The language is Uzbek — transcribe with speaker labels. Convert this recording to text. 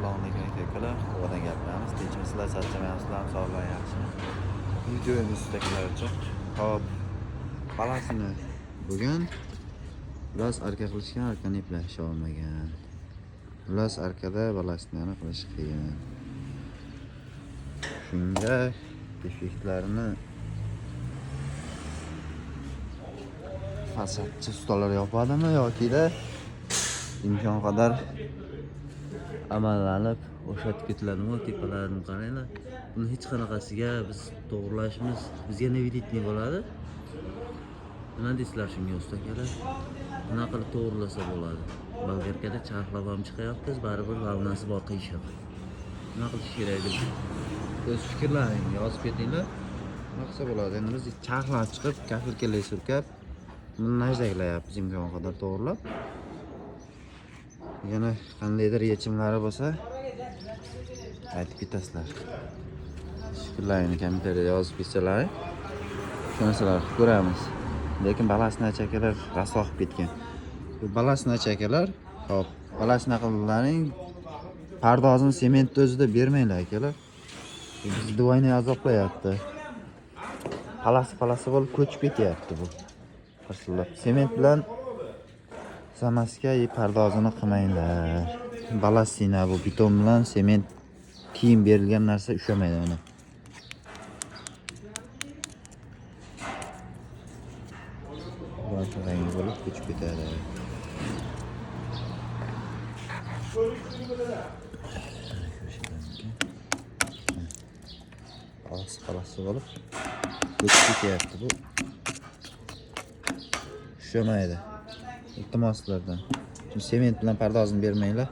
Speaker 1: Assalomualaikum akalar. Qo'g'adan gapiramiz. Tinchmisizlar, charchamaysizlar, sog'lar yaxshimi? Videomiz istaklaricha. Hop. Balasini bugun biroz arka qilishgan, arkani eplasha olmagan. Biroz arkada balasini qilish qiyin. Shunga defektlarini fasodchi ustalar yopadimi yoki-da imkon qadar amallanib o'shatib ketiladimi, tepalarini qaranglar. Buni hech qanaqasiga biz to'g'rilashimiz bizga neviditniy bo'ladi. Nima deysizlar shunga usta akalar? Nima qilib to'g'rilasa bo'ladi? Bolgarkada charxlab ham chiqyapmiz, baribir valnasi bor qiyshiq. Nima qilish kerak deb o'z fikrlaringizni yozib ketinglar. Nima qilsa bo'ladi? Endi biz charxlab chiqib, kafilkalar surkab, buni najdaglayapmiz imkon qadar to'g'rilab. Yana qandaydir yechimlari bo'lsa aytib ketasizlar. Fikrlaringni kommentariyada yozib ketsalar, tushunasizlar, ko'ramiz. Lekin balasni akalar raso qilib ketgan. Bu balasni akalar, hop, balasni qildilaring, pardozini sementni o'zida bermanglar akalar. Bizni duvoyni azoblayapti. Palasi bo'lib ko'chib ketyapti bu. Qarsillab. Sement bilan samaska pardozini qilmanglar. Balasina bu beton bilan sement kiyim berilgan narsa ushamaydi mana. Rangi bo'lib ko'chib ketadi. Palasi bo'lib ko'chib ketyapti bu. Ushamaydi. Iltimos sizlardan. Sement bilan pardozini bermanglar.